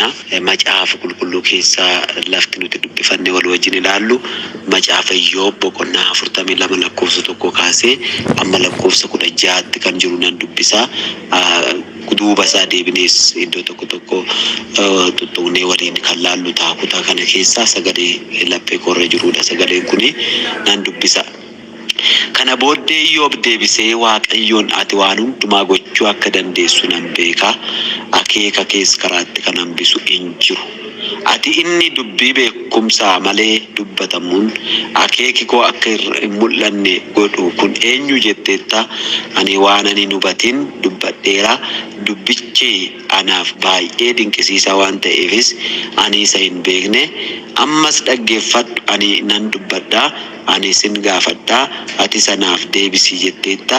dubbifna macaafa qulqulluu keessaa lafti nuti dubbifanne wal wajjin ilaallu macaafa Iyyoob boqonnaa 42 lakkoofsa 1 kaasee amma lakkoofsa 16tti kan jiru nan dubbisa. Duuba isaa deebinees iddoo tokko tuttuqnee waliin kan laallu ta'a. Kutaa kana keessaa sagalee laphee korra jirudha. Sagaleen kuni nan dubbisa. Kana booddee Iyyoob deebisee Waaqayyoon ati waan hundumaa gochuu akka dandeessu nan beeka. Akeeka kees karaatti kan hambisu hin jiru. Ati inni dubbii beekumsaa malee dubbatamuun akeeki koo akka hin mul'anne godhu kun eenyu jetteetta? Ani waan ani hubatin dubbadheera. Dubbichi anaaf baay'ee dinqisiisaa waan ta'eefis ani isa hin beekne. Ammas dhaggeeffadhu, ani nan dubbadhaa. Ani sin gaafadhaa, ati sanaaf deebisii jetteetta.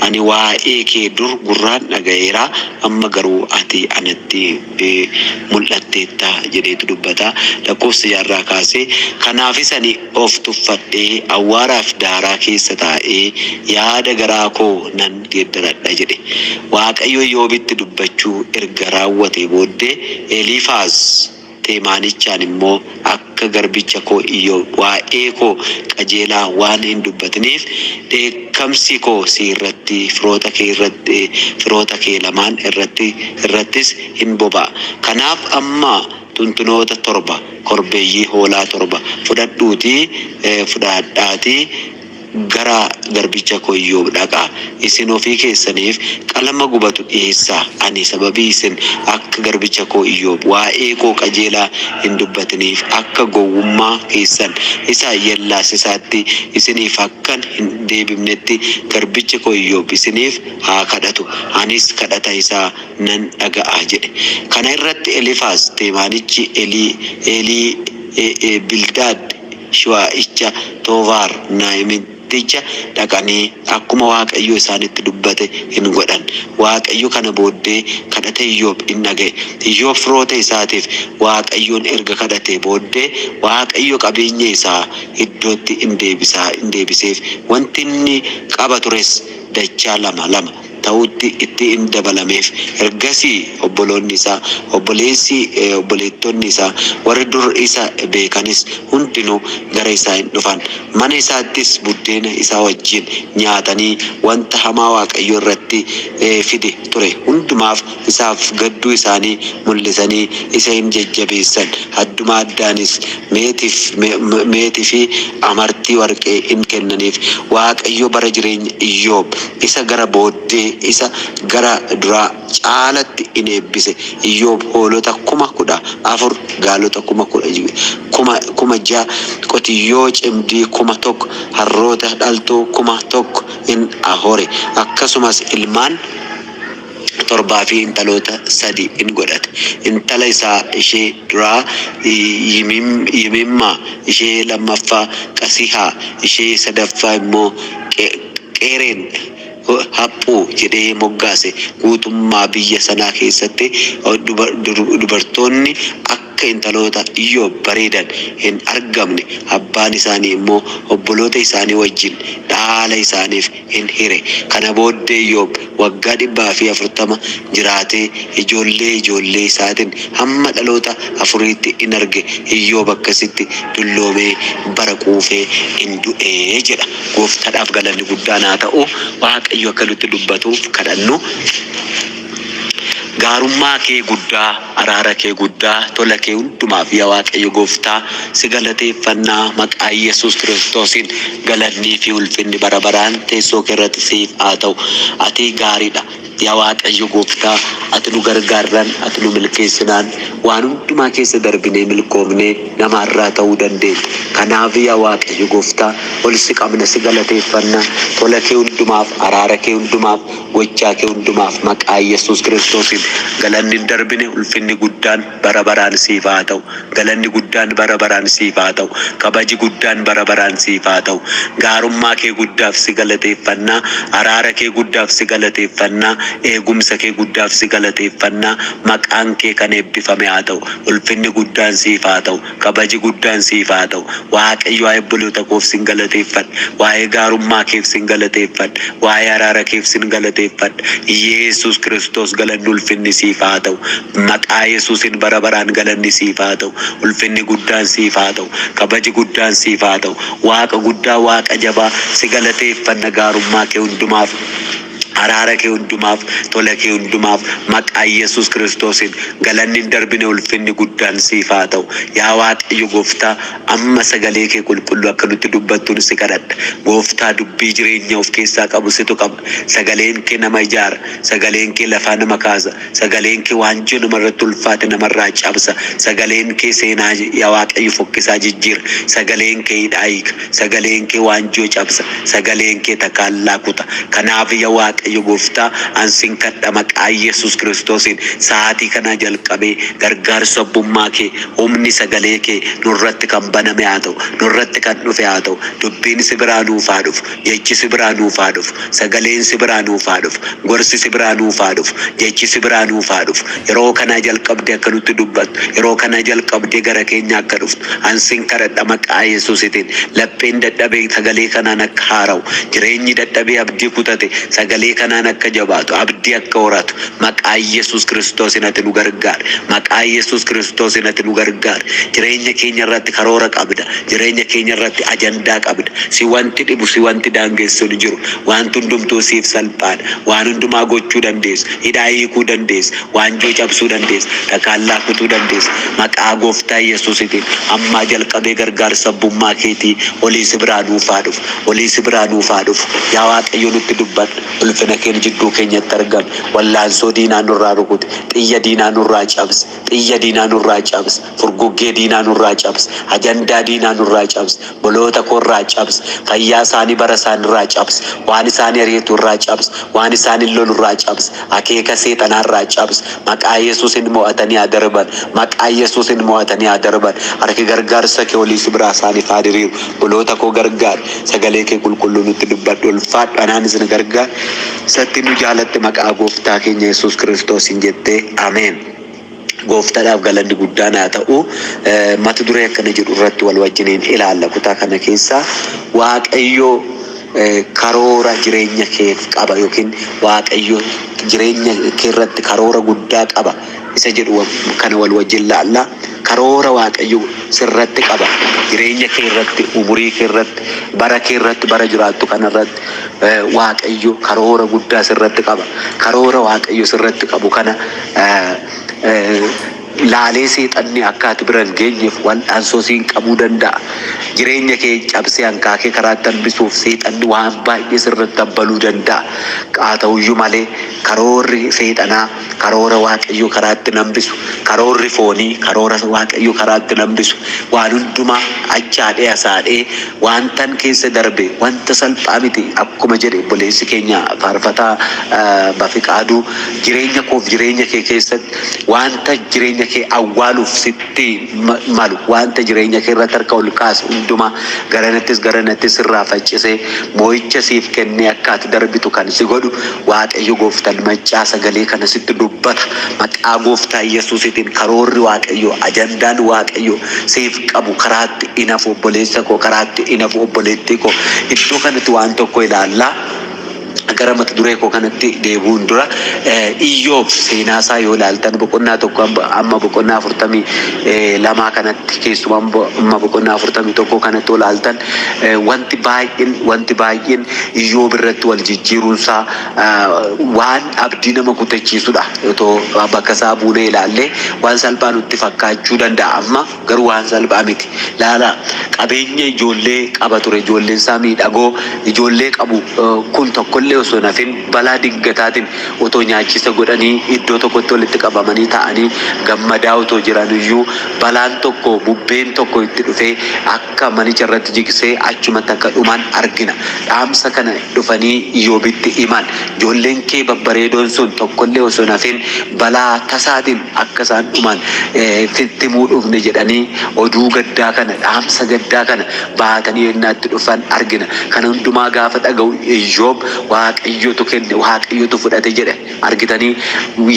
Ani waa'ee kee dur gurraan dhaga'eera, amma garuu ati anatti mul'atteetta jedheetu dubbata. Lakkoofsa 6 kaasee kanaafis ani of tuffadhee awwaaraaf daaraa keessa taa'ee yaada garaa koo nan geeddaradha jedhe. Waaqayyo Iyyoobitti dubbachuu erga raawwatee booddee Eliifaaz Teemaanichaan immoo akka garbicha koo Iyyoob waa'ee koo qajeelaa waan hin dubbatiniif dheekkamsi koo si irratti firoota kee lamaan irrattis hin boba'a. Kanaaf amma tuntunoota 7 korbeeyyii hoolaa 7 fudhadhaatii gara garbicha koo Iyyoob dhaqaa. Isin ofii keessaniif qalama gubatu dhiyeessaa. Ani sababii isin akka garbicha koo Iyyoob waa'ee koo qajeelaa hin dubbatiniif akka gowwummaa keessan isa yellaasisaatti isiniif akkan hin deebifnetti garbicha koo Iyyoob isiniif haa kadhatu. Anis kadhata isaa nan dhaga'a jedhe. Kana irratti Eliifaaz Teemaanichi Bildaad Shuwaa'icha Toovaar Naayimin dhaqanii akkuma Waaqayyo isaanitti dubbate hin godhan. Waaqayyo kana booddee kadhate Iyyoob hin dhaga'e. Iyyoob firoota isaatiif Waaqayyoon erga kadhate booddee Waaqayyo qabeenya isaa iddootti hin deebiseef. Wanti inni qaba tures dachaa 2 ta'utti itti hin dabalameef. Ergasii obboleettonni isaa warri dur isa beekanis hundinuu gara isaa hin dhufan. Mana isaattis buddeena isaa wajjin nyaatanii wanta hamaa Waaqayyo irratti fide ture hundumaaf isaaf gadduu isaanii mul'isanii isa hin jajjabeessan. Adduma addaanis meetii fi amartii warqee hin kennaniif. Waaqayyo bara jireenya Iyyoob isa gara booddee isa gara duraa caalatti in eebbise. Iyyoob hoolota 14,000 gaalota 6,000 qotiyyoo cimdii 1,000 harroota dhaltuu 1,000 in ahore. Akkasumas ilmaan 7 fi intaloota 3 in godhate. Intala isaa ishee duraa Yimimmaa, ishee lammaffaa Qasihaa, ishee sadaffaa immoo Qeereen haphuu jedhee moggaase. Guutummaa biyya sanaa keessatti dubartoonni akka intaloota Iyyoob bareedan hin argamne. Abbaan isaanii immoo obboloota isaanii wajjin dhaala isaaniif hin hire. Kana booddee Iyyoob waggaa 140 jiraatee ijoollee isaatiin hamma dhaloota 4tti in arge. Iyyoob akkasitti dulloomee bara quufee in du'ee jedha. Gooftaadhaaf galanni guddaan haa ta'u. Waaqayyo akka nutti dubbatuuf kadhannu. Gaarummaa kee guddaa, araara kee guddaa, tola kee hundumaaf yaa Waaqayyo Gooftaa si galateeffannaa maqaa Yesuus Kiristoosiin. Galannii fi ulfinni bara baraan teessoo kee irratti siif haa ta'u. Ati gaariidha yaa Waaqayyo Gooftaa. Ati nu gargaarran, ati nu milkeessinaan waan hundumaa keessa darbinee milkoomnee namaarraa ta'uu dandeenya. Kanaaf yaa Waaqayyo Gooftaa ol si qabna, si galateeffannaa. Tola kee hundumaaf, araara kee hundumaaf, gochaa kee hundumaaf maqaa Yesuus Kiristoosiin galanni hin darbine ulfinni guddaan bara baraan siif haa ta'u. Galanni guddaan bara baraan siif haa ta'u. Kabaji guddaan bara baraan siif haa ta'u. Gaarummaa kee guddaaf si galateeffannaa. Araara kee guddaaf si galateeffannaa. Eegumsa kee guddaaf si galateeffannaa. Maqaan kee kan eebbifame haa ta'u. Ulfinni guddaan siif haa ta'u. Kabaji guddaan siif haa ta'u. Waaqayyo waa'ee obboloota koof sin galateeffadha. Waa'ee gaarummaa keef sin galateeffadha. Waa'ee araara keef sin galateeffadha. Yesuus Kiristoos galanni ulfinni ulfinni siif haa ta'u. Maqaa Yesuusin bara baraan galanni siif haa ta'u. Ulfinni guddaan siif haa ta'u. Kabaji guddaan siif haa ta'u. Waaqa guddaa, Waaqa jabaa, si galateeffanna gaarummaa kee hundumaaf. Araara kee hundumaaf, tola kee hundumaaf, maqaa Yesuus Kiristoosin galanni hin darbine ulfinni guddaan siif haa ta'u. Yaa Waaqayyo Gooftaa, amma sagalee kee qulqulluu akka nutti dubbattuun si kadhadha. Gooftaa, dubbii jireenya of keessaa qabu situ qaba. Sagaleen kee nama ijaara, sagaleen kee lafaa nama kaasa, sagaleen kee waanjoo namarratti ulfaate namarraa cabsa, sagaleen kee seenaa yaa Waaqayyo fokkisaa jijjiira, sagaleen kee hidhaa hiika, sagaleen kee waanjoo cabsa, sagaleen kee takaallaa kuta. Kanaaf yaa Waaqayyo Gooftaa, ansin kadha maqaa Yesuus Kiristoosin sa'aatii kana jalqabee gargaarsa abbummaa kee, humni sagalee kee nurratti kan baname haa ta'u, nurratti kan dhufe haa ta'u. Dubbiin si biraa nuuf haa dhufu, jechi si biraa nuuf haa dhufu, sagaleen si biraa nuuf haa dhufu, gorsi si biraa nuuf haa dhufu, jechi si biraa nuuf haa dhufu. Yeroo kana jalqabdee akka nutti dubbattu, yeroo kana jalqabdee gara keenya akka dhuftu ansin kadhadha maqaa Yesuusitiin. Lapheen dadhabee sagalee kanaan akka haara'u, jireenyi dadhabee abdii kutate sagalee kanaan akka jabaatu, abdii akka horatu maqaa Yesuus Kiristoosin ati nu gargaari. Maqaa Yesuus Kiristoosin ati nu gargaari. Jireenya keenya irratti karoora qabda, jireenya keenya irratti ajandaa qabda. Si wanti dhibu, si wanti daangessu hin jiru. Wanti hundumtuu siif salphaadha. Waan hundumaa gochuu dandeessa, hidhaa hiikuu dandeessa, waanjoo cabsuu dandeessa, takaallaa kutuu dandeessa. Maqaa Gooftaa Yesuusitiin ammaa jalqabee gargaarsa abbummaa keetii olii si biraa nuuf haa dhufu, olii si biraa nuuf haa dhufu. Yaa Waaqayyo nutti dubbadhu, ulfina kee jidduu keenyatti argame. Wallaansoo diinaa nurraa rukute, xiyya diinaa nurraa cabse, xiyya diinaa nurraa cabse, furguggee diinaa nurraa cabse, ajandaa diinaa nurraa cabse, boloota koorraa cabse, fayyaa isaanii bara isaanirraa cabse, waan isaanii ariitu irraa cabse, waan isaanii lolurraa cabse, akeeka seexanaarraa cabse. Maqaa Yesuusin mo'atanii haa darban, maqaa Yesuusin mo'atanii haa darban. Harki gargaarsa kee olii si biraa isaaniif haa diriiru. Boloota koo gargaari, sagalee kee qulqulluu nutti dubbadhu. Ulfaadhu, anaanis na gargaari. Satti nu jaalatte maqaa Gooftaa keenya Yesuus Kiristoosiin jettee ameen. Gooftaadhaaf galanni guddaan haa ta'u. Mata duree akkana jedhu irratti wal wajjiniin ilaalla. Kutaa kana keessaa Waaqayyo karoora jireenya keef qaba yookiin Waaqayyo jireenya kee irratti karoora guddaa qaba isa jedhu kana wal wajjin ilaalla. Karoora Waaqayyo sirratti qaba jireenya kee irratti, umurii kee irratti, bara kee irratti, bara jiraattu kana irratti Waaqayyo karoora guddaa sirratti qaba. Karoora Waaqayyo sirratti qabu kana laalee seexanni akka ati bira hin geenyeef wal'aansoo siin qabuu danda'a. Jireenya kee cabsee hanqaaqee karaatti hambisuuf seexanni waan baay'ee sirratti abbaluu danda'a. Haa ta'uyyuu malee karoorri seexanaa karoora Waaqayyoo karaatti nambisu, karoorri foonii karoora Waaqayyoo karaatti nambisu, waan hundumaa achaadhee asaadhee wantan keessa darbe wanta salphaa miti. Akkuma jedhe obboleessi keenya faarfataa Bafiqaaduu, jireenya koof jireenya kee keessatti wanta jireenya kee awwaaluuf sitti malu, wanta jireenya kee irratti harka ol kaasu hundumaa garanattis irraa faccisee moo'icha siif kennee akka ati darbitu kan si godhu Waaqayyo Gooftaan maccaa sagalee kana sitti dubbata. Maqaa Gooftaa Yesuusitiin karoorri Waaqayyo, ajandaan Waaqayyo siif qabu karaatti inafu obboleessa koo, karaatti inafu obboleettii koo. Iddoo kanatti waan tokko ilaallaa. Gara mata duree koo kanatti deebuun dura Iyyoob seenaa isaa yoo ilaaltan boqonnaa tokko amma boqonnaa 42 kanatti, keessumaa amma boqonnaa 41 kanatti ilaaltan wanti baay'een Iyyoob irratti wal jijjiiruunsaa waan abdii nama kutachiisudha. Otoo bakka isaa buunee ilaallee waan salphaa nutti fakkaachuu danda'a, amma garuu waan salphaa miti. Laala qabeenya ijoollee qaba ture, ijoolleen isaa miidhagoo ijoollee qabu kun tokkollee osoo nafin balaa dingataatiin otoo nyaachisa godhanii iddoo tokkotti walitti qabamanii ta'anii gammadaa otoo jiran iyyuu balaan tokko, bubbeen tokko itti dhufee akka manicha irratti jigsee achumatti akka dhuman argina. Dhaamsa kana dhufanii Iyyoobitti himan. Ijoolleen kee babbareedoon sun tokkollee osoo nafin balaa tasaatiin akka isaan dhuman sitti himuu dhufne jedhanii oduu gaddaa kana, dhaamsa gaddaa kana baatanii yennaatti dhufan argina. Kana hundumaa gaafa dhaga'u Iyyoob waaqayyotu kenne waaqayyotu fudhate jedhe argitanii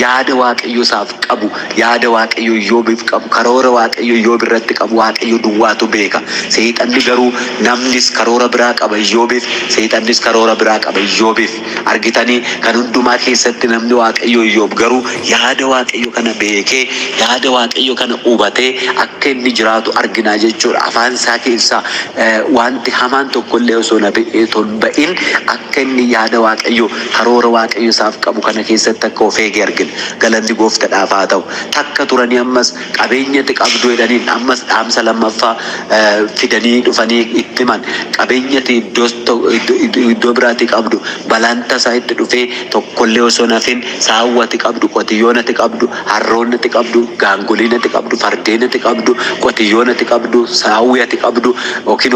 yaada waaqayyo isaaf qabu yaada waaqayyo Iyyoobiif qabu karoora waaqayyo Iyyoob irratti qabu waaqayyo duwwaatu beeka. Seexanni garuu namnis karoora biraa qaba Iyyoobiif seexannis karoora biraa qaba Iyyoobiif argitanii kan hundumaa keessatti namni waaqayyo Iyyoob garuu yaada waaqayyo kana beekee yaada waaqayyo kana hubatee akka inni jiraatu arginaa jechuudha. Afaan isaa keessaa wanti hamaan tokkollee osoo ba'in akka inni yaada waaqayyo karoora waaqayyo isaaf qabu kana keessatti akka of eege argina. Galanni Gooftaadhaaf haa ta'u. Takka turanii ammas qabeenyatti qabdu jedhaniin ammas dhaamsa lammaffaa fidanii dhufanii itti himan qabeenyatti iddoo biraatti qabdu balaan tasaa itti dhufee tokkollee osoo nafin saawwatti qabdu qotiyyoonatti qabdu harroonnatti qabdu gaangoliinatti qabdu fardeenatti qabdu qotiyyoonatti qabdu saawwatti qabdu yookiin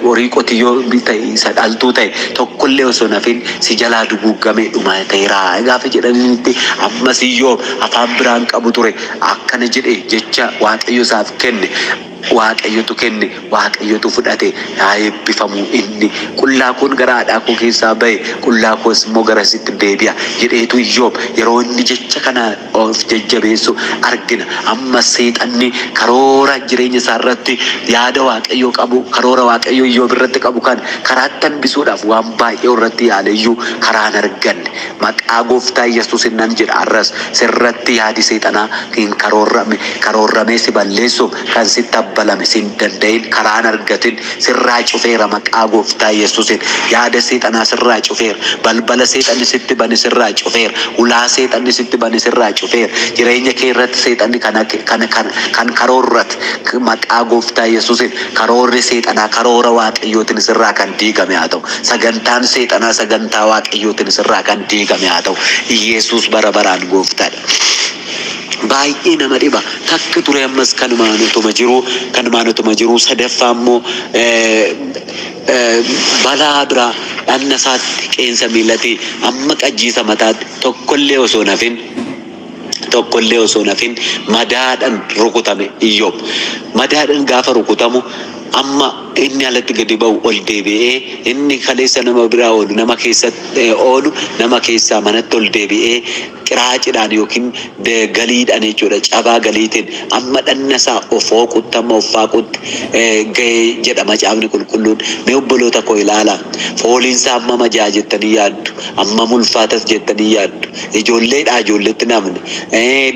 horii qotiyyoo ta'e isa dhaltuu ta'e tokkollee osoo nafin si jalaa duguuggamee dhumaa ta'eera gaafa jedhanitti ammas Iyyoob afaan biraan qabu ture akkana jedhe jecha waaqayyo isaaf kenne. Waaqayyotu kenne waaqayyotu fudhate haa eebbifamu inni qullaa kun gara haadhaa koo keessaa ba'e qullaa koos immoo garasitti deebi'a jedheetu Iyyoob yeroo inni jecha kana of jajjabeessu argina. Amma seexanni karoora jireenya isaa irratti yaada waaqayyo qabu karoora waaqayyo Iyyoob irratti qabu kan karaatti hambisuudhaaf waan baay'ee irratti yaaleyyuu karaan arganne maqaa Gooftaa Yesuus nan jedha arras sirratti yaadi seexanaa hin karoorramee si balleessuuf kan sitti balame sin danda'in karaan argatin sirraa cufeera maqaa Gooftaa Yesuusin yaada seexanaa sirraa cufeera balbala seexanni sitti bane sirraa cufeera ulaa seexanni sitti bane sirraa cufeera jireenya kee irratti seexanni kan karoorrat maqaa Gooftaa Yesuusin karoorri seexanaa karoora waaqayyootiin sirraa kan diigame haa ta'u sagantaan seexanaa sagantaa waaqayyootiin sirraa kan diigame haa ta'u Yesuus bara baraan Gooftaadha. Baay'ee nama dhiba takka ture ammas kanumaan utuma jiru sadaffaa immoo balaa biraa dhanna isaatti qeensa miilatti amma qajjiisa mataatti tokkollee osoo nafin madaadhaan rukutame Iyyoob madaadhaan gaafa rukutamu amma inni alatti gadi ba'u ol deebi'ee inni kaleessa nama biraa oolu nama keessatti oolu nama keessaa manatti ol deebi'ee qiraacidhaan yookiin galiidhaan jechuudha cabaa galiitiin amma dhannasaa ofoo quttama offaaqutti ga'ee jedha macaafni qulqulluun. Mee obboloota koo ilaalaa fooliinsaa amma majaa jettanii yaaddu amma mulfaatas jettanii yaaddu ijoolleedhaa ijoolletti namni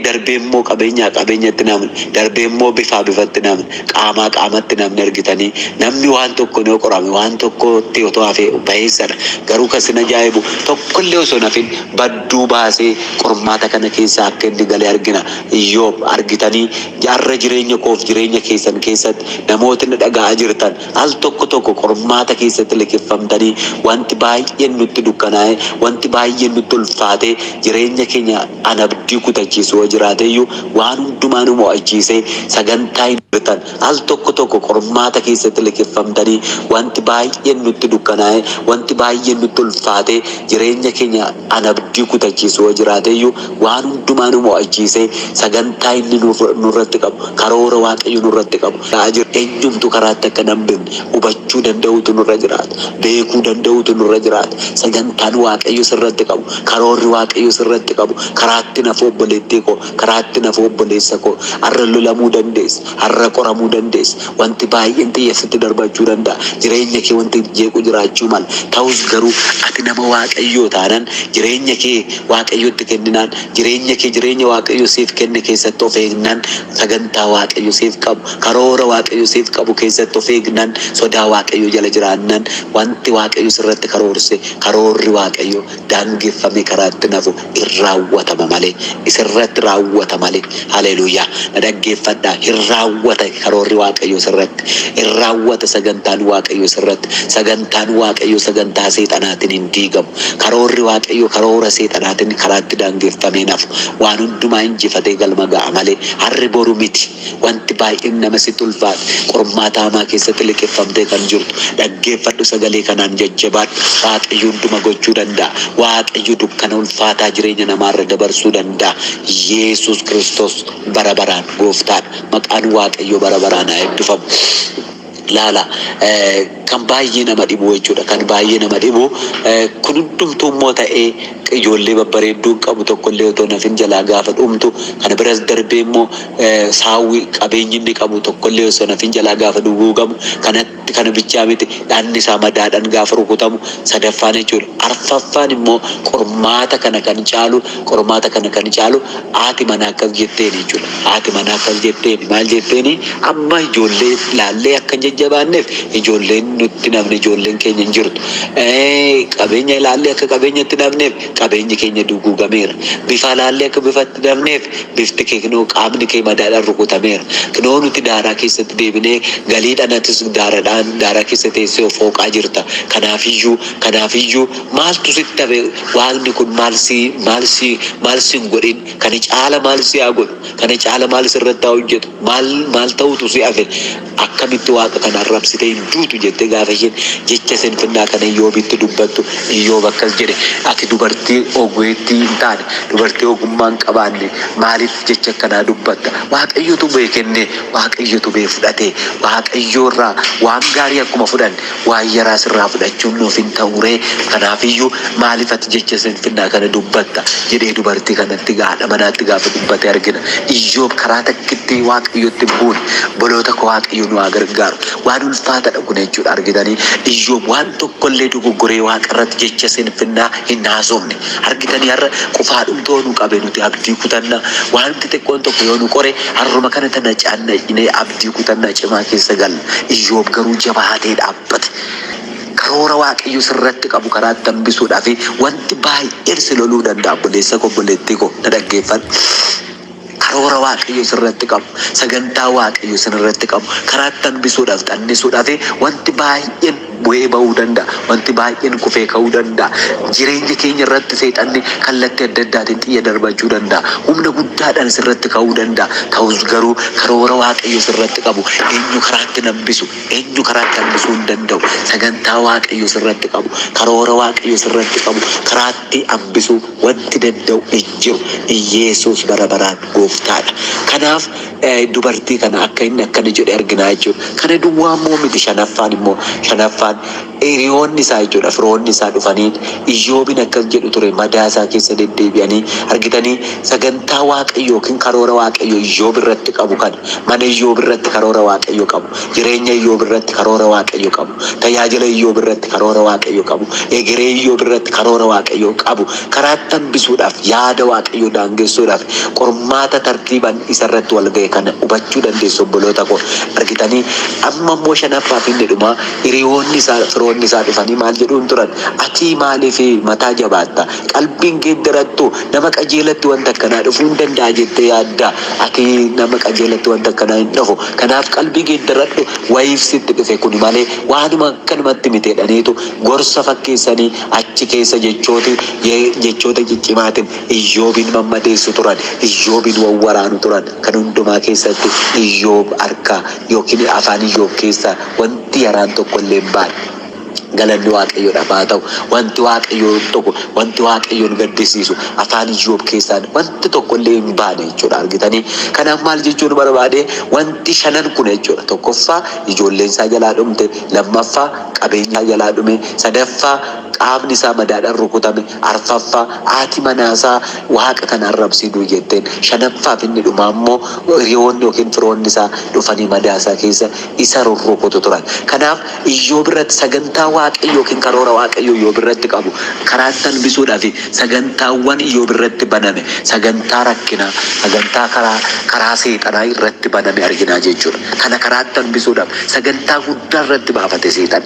darbee immoo qabeenyatti namni darbee immoo bifatti namni qaamaa qaamatti namni argitanii namni waan tokko ni qorame waan tokkotti otoo hafee baheessadha garuu kan sin ajaa'ibu tokkollee osoo nafin badduu baasee qormaata kana keessa akka inni galee argina. Iyyoob argitanii jaarra jireenya koof jireenya keessan keessatti namootni dhaga'aa jirtan al tokko qormaata keessatti liqeeffamtanii wanti baay'een nutti dukkanaa'e wanti baay'een nutti ulfaate jireenya keenya anabdii kutachiisu jiraateyyuu waan hundumaa nu mo'achiisee sagantaa hin jirtan al tokko qormaata keessatti liqeeffamtanii wanti baay'een nutti dukkanaa'e wanti baay'een nutti ulfaate jireenya keenya anabdii kutachiisu jiraateyyuu waan hundumaa nu mo'achiisee sagantaa inni nurratti qabu karoora waaqayyo nurratti qabu eenyumtu karaatti akka nambifne hubachuu danda'utu nurra jiraata beekuu danda'utu nurra jiraata sagantaan waaqayyo sirratti qabu karoorri waaqayyo sirratti qabu karaatti nafu obboleettii koo karaatti nafu obboleessa koo har'a lolamuu dandeessa har'a qoramuu dandeessa wanti baay'een xiyyeeffatti darbachuu danda'a jireenya kee wanti jeequ jiraachuu mala ta'us garuu ati nama waaqayyoo taanan jireenya kee waaqayyotti kenninaan jireenya kee jireenya waaqayyo siif kenne keessatti of eegnaan sagantaa waaqayyo siif qabu karoora waaqayyo siif qabu keessatti of eegnaan sodaa waaqayyo jala jiraannan wanti waaqayyo sirratti karoorse karoorri waaqayyo daangeffame karaatti nafu irraawwatama malee isirratti raawwata malee haleluuyaa dhaggeeffadhaa irraawwata karoorri waaqayyo sirratti irraawwata sagantaan waaqayyo sirratti sagantaan waaqayyo sagantaa seexanaatiin hin diigamu karoorri waaqayyo karoora seexanaatiin karaatti daangeffamee nafu waan hundumaa injifatee galma ga'a malee harri boru miti wanti baay'een nama sitti ulfaate qormaata hamaa keessatti liqeeffamtee kan jirtu dhaggeeffadhu sagalee kanaan jajjabaadhu waaqayyo hunduma gochuu danda'a waaqayyo dukkana ulfaataa jireenya namaarra dabarsuu danda'a Yesuus Kiristoos bara baraan Gooftaadha maqaan waaqayyo bara baraan haa eebbifamu. Laala kan baay'ee nama dhibu jechuudha. Kan baay'ee nama dhibu kun hundumtuu immoo ta'ee ijoollee babbareedduu qabu tokkollee otoo nafin jalaa gaafa dhumtu kana biras darbee immoo saawwi qabeenyi inni qabu tokkollee osoo nafin jalaa gaafa duguugamu kanatti kana bichaa miti dhaanni isaa madaadhaan gaafa rukutamu sadaffaan jechuudha. Arfaffaan immoo qormaata kana kan caalu haati manaa akkas jetteen jechuudha. Haati manaa akkas jetteen maal jetteeni amma ijoollee laallee akka jajjabaanneef ijoolleen nutti namni ijoolleen keenya hin jirtu. Qabeenya laallee akka qabeenyatti namneef qabeenyi keenya duguugameera. Bifa laallee akka bifatti namneef bifti keenyaa qaamni kee madaadhaan rukutameera. Kunoo nuti daaraa keessatti deebinee galiidhanatis daaraa keessa teessee fooqaa jirta. Kanaafiyyuu maaltu sitti hafe waaqni kun maal si godhin kana caala maal si haa godhu kana caala maal sirratti haa hojjetu maal ta'utu si hafe akkamitti waaqa kana arrabsitee hin duutu jettee gaafa isheen jecha sinfinnaa kana Iyyoobitti dubbattu Iyyoob akkas jedhe ati dubartii ogeettii hin taane dubartii ogummaa hin qabaanne maaliif jecha akkanaa dubbatta waaqayyotu bee kenne waaqayyotu bee fudhate waaqayyoorraa waan gaarii akkuma fudhanne waan yaraa sirraa fudhachuun nuuf hin ta'uree kanaafiyyuu maaliif ati jecha sinfinnaa kana dubbatta jedhee dubartii kanatti gaadha manaatti gaafa dubbate argina. Iyyoob karaa takkitti waaqayyotti buune boloota koo waaqayyo nu haa gargaaru waan ulfaataadha kun jechuudha argitanii. Iyyoob waan tokkollee dogoggoree waaqarratti jecha sinfinnaa hin haasofne argitanii har'a qufaadhumtoo nu qabe nuti abdii kutannaa wanti xiqqoon tokko yoo nu qore har'uma kana tana caannee abdii kutannaa cimaa keessa galla. Iyyoob garuu jabaatee dhaabbate. Karoora waaqayyo sirratti qabu karaatti hambisuudhaaf wanti baay'een si loluu danda'a. Obboleessa koo obboleettii koo na dhaggeeffadhu. Karoora waaqayyo sirratti qabu sagantaa waaqayyo sirratti qabu karaatti hambisuudhaaf xannisuudhaaf wanti baay'een bu'ee bahuu danda'a. Wanti baay'een kufee ka'uu danda'a. Jireenya keenya irratti seexanni kallattii adda addaatiin xiyya darbachuu danda'a. Humna guddaadhaan sirratti ka'uu danda'a. Ta'us garuu karoora waaqayyo sirratti qabu eenyu karaatti hambisu eenyu karaatti hambisuu hin danda'u. Sagantaa waaqayyo sirratti qabu karoora waaqayyo sirratti qabu karaatti hambisuu wanti danda'u hin jiru. Yesuus bara baraan gooftaadha. Kanaaf dubartii kana akka inni akkana jedhe arginaa jechuudha. Kana duwwaa immoo miti shanaffaan hiriyoonni isaa jechuudha firoonni isaa dhufanii Iyyoobin akkas jedhu ture madaa isaa keessa deddeebi'anii argitanii sagantaa waaqayyo yookiin karoora waaqayyo Iyyoob irratti qabu kan mana Iyyoob irratti karoora waaqayyo qabu jireenya Iyyoob irratti karoora waaqayyo qabu tajaajila Iyyoob irratti karoora waaqayyo qabu egeree Iyyoob irratti karoora waaqayyo qabu karaatti hambisuudhaaf yaada waaqayyo daangessuudhaaf qormaata tartiibaan isa irratti wal ga'e kana hubachuu dandeessu obboloota koo argitanii. Amma immoo shanaffaaf inni dhuma hiriyoonni isaa firoonni isaa dhufanii maal jedhuun turan ati maaliif mataa jabaatta qalbiin geeddarattu nama qajeelatti wanta akkanaa dhufuu hin danda'a jettee yaadda ati nama qajeelatti wanta akkanaa hin dhufu kanaaf qalbii geeddaradhu wayiif sitti dhufe kun malee waanuma akkanumatti miteedhaniitu gorsa fakkeessanii achi keessa jechoota ciccimaatiin Iyyoobin mammadeessu turan Iyyoobin wawwaraanu turan kan hundumaa keessatti Iyyoob harka yookiin afaan Iyyoob keessa wanti yaraan tokko illee hin baane. Galanni waaqayyoodhaaf haa ta'u wanti waaqayyoon gaddisiisu afaan Iyyoob keessaan wanti tokko illee hin baane jechuudha argitanii. Kanaaf maal jechuun barbaade wanti shanan kun jechuudha tokkoffaa ijoolleen isaa jalaa dhumte lammaffaa qabeenya jalaa dhume sadaffaa qaamni isaa madaadhaan rukutame arfaffaa haati manaasaa waaqa kana arrabsiiduu jetteen shanaffaaf inni dhumaa immoo hiriyoonni yookiin firoonni isaa dhufanii madaa isaa keessa isa rurrukutu turan. Kanaaf Iyyoob irratti sagantaa waaqayyo yookiin karoora waaqayyo Iyyoob irratti qabu karaatti hambisuudhaaf sagantaawwan Iyyoob irratti baname sagantaa rakkinaa sagantaa karaa seexanaa irratti baname arginaa jechuudha. Kana karaatti hambisuudhaaf sagantaa guddaa irratti baafate seexan.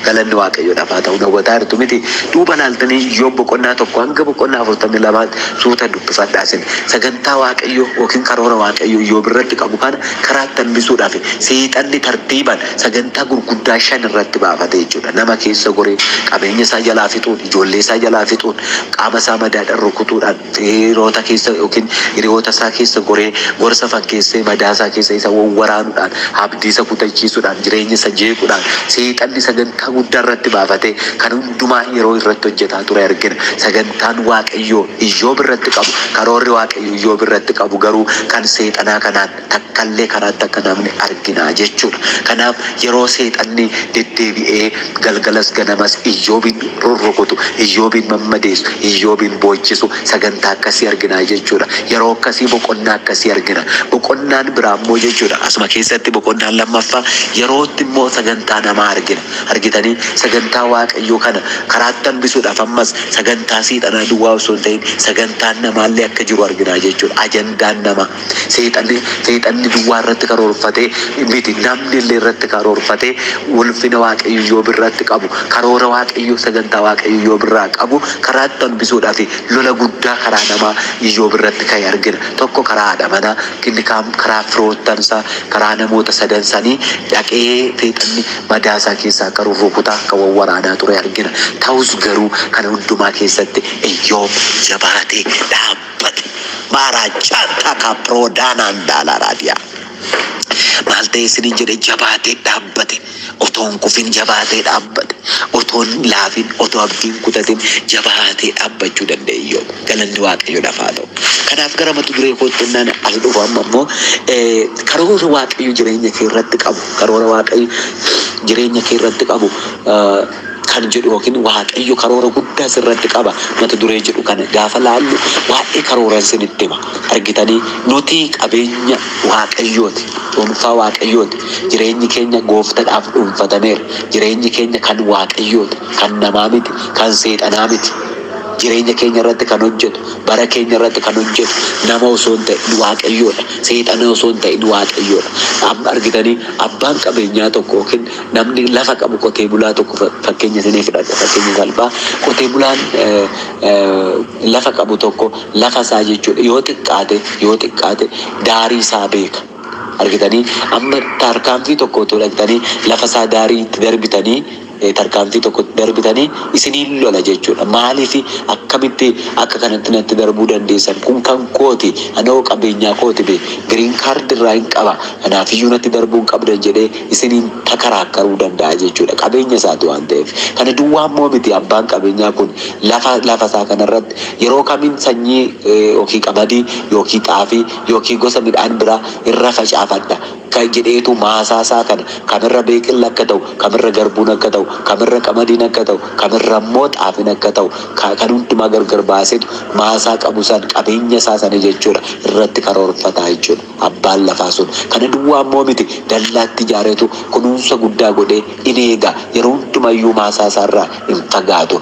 Galanni waaqayyoodhaaf haa ta'u hawwataa jirtu miti. Duuba laaltanii Iyyoob boqonnaa tokko hanga boqonnaa 42 suuta dubbifadhaa isin sagantaa waaqayyo yookiin karoora waaqayyo Iyyoob irratti qabu kana karaatti hambisuudhaaf seexanni tartiibaan sagantaa gurguddaa 5 irratti baafate jechuudha. Nama keessa goree qabeenya isaa jalaa fixuun ijoollee isaa jalaa fixuun qaama isaa madaadhaan rukutuudhaan hiriyoota keessa yookiin hiriyoota isaa keessa goree gorsa fakkeessee madaa isaa keessa isa waraanuudhaan abdii isa kutachiisuudhaan jireenya isa jeequudhaan seexanni sagantaa guddaa irratti baafatee kan hundumaa yeroo irratti hojjetaa ture argina. Sagantaan Waaqayyoo Iyyoob irratti qabu karoorri Waaqayyoo Iyyoob irratti qabu garuu kan seexanaa kanaan takkallee karaatti akka namni argina jechuudha. Kanaaf yeroo seexanni deddeebi'ee galgalas ganamas Iyyoobin rukutu, Iyyoobin mammadeessu, Iyyoobin boochisu sagantaa akkasii argina jechuudha. Yeroo akkasii boqonnaa akkasii argina. Boqonnaan biraa immoo jechuudha asuma keessatti boqonnaan lammaffaa yerootti immoo sagantaa namaa argina. Argitanii sagantaa Waaqayyoo kana karaatti hambisuudhaaf ammas sagantaa seexanaa duwwaa osoo hin ta'in sagantaan namaallee akka jiru argina jechuudha. Ajandaan namaa seexanni duwwaa irratti karoorfatee miti namni illee irratti karoorfatee ulfina Waaqayyoo Iyyoob irratti qabu karoora Waaqayyoo sagantaa Waaqayyoo Iyyoob irraa qabu karaatti hambisuudhaaf lola guddaa karaa namaa Iyyoob irratti ka'e argina. Tokko karaa haadha manaa, inni kaan karaa firoottansaa, karaa namoota sadansanii dhaqee seexanni madaa isaa keessaa akka rukutaa akka waraanaa ture argina. Ta'us garuu kana hundumaa keessatti Iyyoob jabaatee dhaabbate. Maarachaata kaapiroodaanaan daalaaraadiyaa. Maal ta'e isiniin jedhe jabaatee dhaabbate. Otoon kufin jabaatee dhaabbate. Otoon laafin otoo abdiin kutatin jabaatee dhaabbachuu danda'e Iyyoob. Galanni Waaqayyoodhaaf haa ta'u. Kanaaf gara mata duree koottannaan as dhufu amma immoo karoora Waaqayyo jireenya kee irratti qabu karoora Waaqayyo jireenya kee irratti qabu kan jedhu yookiin Waaqayyo karoora guddaa sirratti qaba mata duree jedhu kana gaafa laallu waa'ee karoora isinitti hima. Argitanii nuti qabeenya Waaqayyooti, dhuunfaa Waaqayyooti. Jireenyi keenya Gooftaadhaaf dhuunfatameera. Jireenyi keenya kan Waaqayyooti, kan namaa miti, kan seexanaa miti. Jireenya keenya irratti kan hojjetu, bara keenya irratti kan hojjetu nama osoo hin ta'in Waaqayyoodha. Seexana osoo hin ta'in Waaqayyoodha. Amma argitanii abbaan qabeenyaa tokko yookiin namni lafa qabu qotee bulaa tokko fakkeenya isinii fudhadha. Fakkeenya salphaa qotee bulaan lafa qabu tokko lafa isaa jechuudha yoo xiqqaate daarii isaa beeka. Argitanii amma tarkaanfii tokko fudhatanii lafa isaa daarii itti darbitanii tarkaanfii tokko darbitanii isiniin lola jechuudha. Maaliif akkamitti akka kanatti natti darbuu dandeessan? Kun kan kooti, anoo qabeenyaa kooti be giriin kaardi irraa hin qaba. Kanaaf iyyuu natti darbuu hin qabdan jedhee isiniin takaraakkaruu danda'a jechuudha. Qabeenya isaati waan ta'eef. Kana duwwaa immoo miti abbaan qabeenyaa kun lafa isaa kanarratti yeroo kamiin sanyii yookiin qamadii yookiin xaafii yookiin gosa midhaan biraa irra facaafadha. Kan jedheetu maasaasaa kana kamirra beeqilli akka ta'u, kamirra garbuun akka ta'u, kamirra qamadiin akka ta'u, kamirra immoo xaafiin akka ta'u kan hundumaa gargar baasetu maasaa qabu san qabeenya isaa sana jechuudha irratti karoorfataa jechuudha. Abbaan lafaa sun kana duwwaa immoo miti dallaatti ijaaretu kunuunsa guddaa godhee in eega yeroo hundumayyuu maasaa isaarraa hin fagaatu.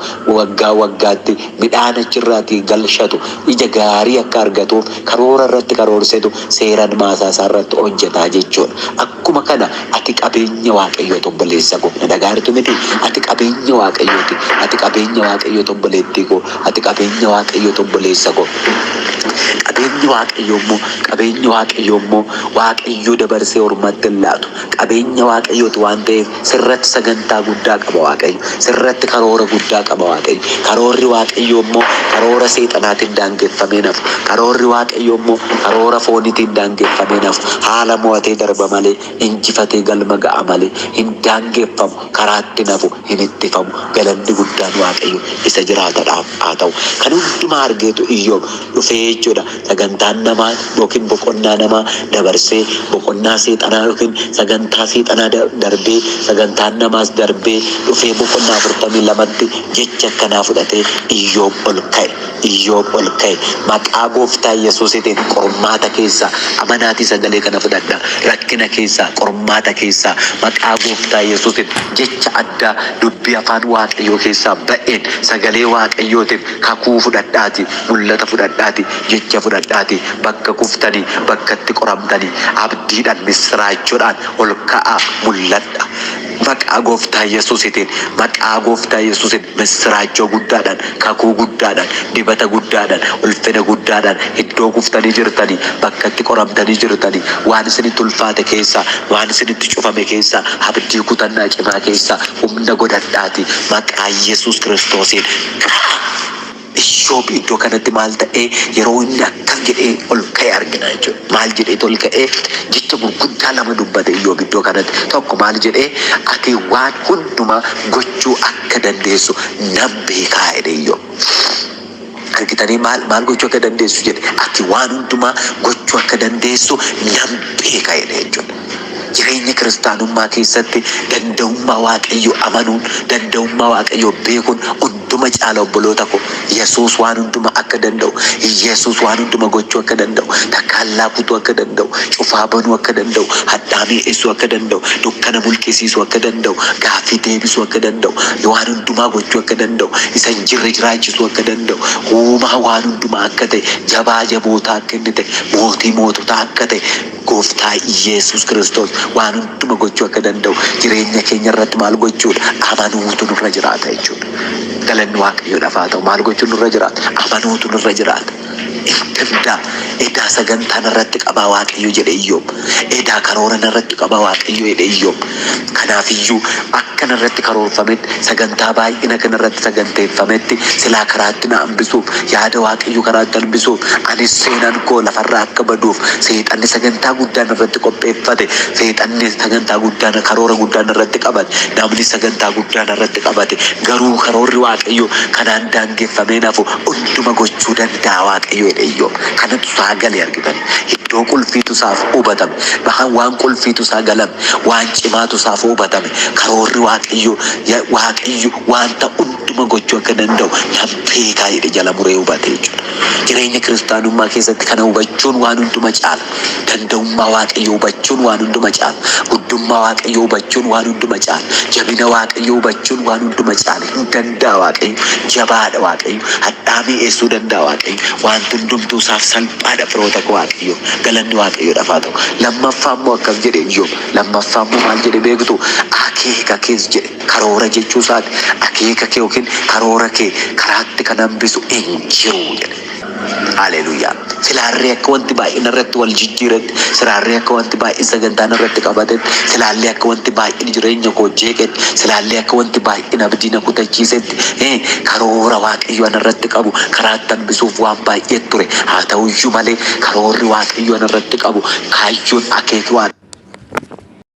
Waggaatti midhaan achirraatii galchatu ija gaarii akka argatuuf karoora irratti karoorsetu seeraan maasaa isaarratti hojjetaa jechuudha. Akkuma kana ati qabeenya Waaqayyooti obboleessa koo. Na dhagaartu miti ati qabeenya Waaqayyooti. Ati qabeenya Waaqayyooti obboleettii koo. Ati qabeenya Waaqayyooti obboleessa koo. Qabeenya Waaqayyoo immoo Waaqayyoo dabarsee ormatti hin laatu. Qabeenya Waaqayyooti waan ta'eef sirratti sagantaa guddaa qaba Waaqayyo. Sirratti karoora guddaa qaba Waaqayyo. Karoorri Waaqayyoo immoo karoora seexanaatiin daangeffamee nafu. Karoorri Waaqayyoo immoo karoora fooniitiin daangeffamee nafu. Haala mo'atee darba malee, injifatee galma ga'a malee, hin daangeffamu, karaatti nafu, hin ittifamu. Galanni guddaan Waaqayyo isa jiraatadhaaf haa ta'u. Kan hundumaa argeetu Iyyoob dhufee jechuudha. Sagantaan namaa yookiin boqonnaa namaa dabarsee boqonnaa seexanaa yookiin sagantaa seexanaa darbee sagantaan namaas darbee dhufee boqonnaa 42tti jecha akkanaa fudhatee Iyyoob ol ka'e. Iyyoob ol ka'e. Maqaa Gooftaa Yesuusiitiin qormaata keessaa amanaatii sagalee kana fudhadha. Rakkina keessaa qormaata keessaa maqaa Gooftaa Yesuusiin jecha addaa dubbii afaan Waaqayyoo keessaa ba'een sagalee Waaqayyootiin kakuu fudhadhaati, mul'ata fudhadhaati, jecha fudhadhaati. Bakka kuftanii, bakka itti qoramtanii abdiidhaan misiraachuudhaan ol ka'aa mul'adha. maqaa gooftaa Yesuusitiin maqaa gooftaa Yesuusiin misraachoo guddaadhaan kakuu guddaadhaan dibata guddaadhaan ulfina guddaadhaan iddoo kuftanii jirtanii bakka itti qoramtanii jirtanii waan isinitti ulfaate keessaa waan isinitti cufame keessaa abdii kutannaa cimaa keessaa humna godhadhaati maqaa Yesuus Kiristoosiin. Iyyoob iddoo kanatti maal ta'ee yeroo inni akkas jedhee ol ka'ee argina jechuudha. Maal jedhee ol ka'ee jecha gurguddaa lama dubbate Iyyoob iddoo kanatti. Tokko maal jedhee ati waan hundumaa gochuu akka dandeessu nan beekaa jedhe Iyyoob. Argitanii maal gochuu akka dandeessu jedhe ati waan hundumaa gochuu akka dandeessu nan beekaa jedhe jechuudha. Jireenya kiristaanummaa keessatti danda'ummaa Waaqayyoo amanuun danda'ummaa Waaqayyoo beekuun hunduma caala obboloota ko Yesuus waan hunduma akka danda'u Yesuus waan hunduma gochuu akka danda'u takkaallaa kutuu akka danda'u cufaa banuu akka danda'u hadhaa mi'eessuu akka danda'u dukkana mulqisiisuu akka danda'u gaaffii deebisuu akka danda'u waan hundumaa gochuu akka danda'u isa hin jirre jiraachisuu akka danda'u uumaa waan hundumaa akka ta'e jabaa jabootaa akka inni ta'e mootii moototaa akka ta'e gooftaa Yesuus Kiristoos waan hunduma gochuu akka danda'u jireenya keenya irratti maal gochuudha amanuutu nurra jiraata jechuudha. Galanni Waaqayyoodhaaf haa ta'u maal gochuun nurra jiraata amanuutu nurra jiraata. Edaa sagantaan irratti qabaa Waaqayyo jedhe Iyyoob. Edaa karoora irratti qabaa Waaqayyo jedhe Iyyoob. Kanaafiyyuu akka irratti karoorfametti sagantaa baay'ina kana irratti saganteeffametti silaa karaatti na hambisuuf yaada Waaqayyo karaatti hambisuuf anis seenaan koo lafarraa akka baduuf seexanni sagantaa guddaan irratti qopheeffate seexanni sagantaa guddaan karoora guddaan irratti qabate namni sagantaa guddaan irratti qabate garuu karoorri Waaqayyo kanaan daangeffamee nafu hunduma gochuu danda'a Waaqayyo jedhe Iyyoob. Kanatu sagalee argitan iddoo qulfiitu isaaf hubatame waan qulfiitu isaa galame waan cimaatu isaaf hubatame karoorri Waaqayyo wanta hunduma gochuu akka danda'u nan beekaa jedhe jala muree hubate jechuudha. Jireenya kiristaanummaa keessatti kana hubachuun waan hunduma caala danda'ummaa Waaqayyo hubachuun waan hunduma caala guddummaa Waaqayyo hubachuun waan hunduma caala jabina Waaqayyo hubachuun waan hunduma caala hin danda'a Waaqayyo jabaadha Waaqayyo hadhaa mi'eessuu danda'a Waaqayyo waan hundumtuu isaaf salphaadha firoota koo Waaqayyo galanni Waaqayyoodhaaf haa ta'u. Lammaffaa immoo akkas jedhe Iyyoob. Lammaffaa immoo maal jedhe beektu akeeka kees jedhe karoora jechuu isaati akeeka kee yookiin karoora kee karaatti kan hambisu hin jiru jedhe. Haleluuyaa. Silaarree akka wanti baay'ina irratti wal jijjiiretti silaarree akka wanti baay'ina sagantaan irratti qabatetti silaallee akka wanti baay'ina jireenya koo jeeqetti silaallee akka wanti baay'ina abdiina kutachiisetti karoora Waaqayyo irratti qabu karaatti hambisuuf waan baay'ee ture haa ta'uyyuu malee karoorri Waaqayyo irratti qabu kaayyoon akeeki waan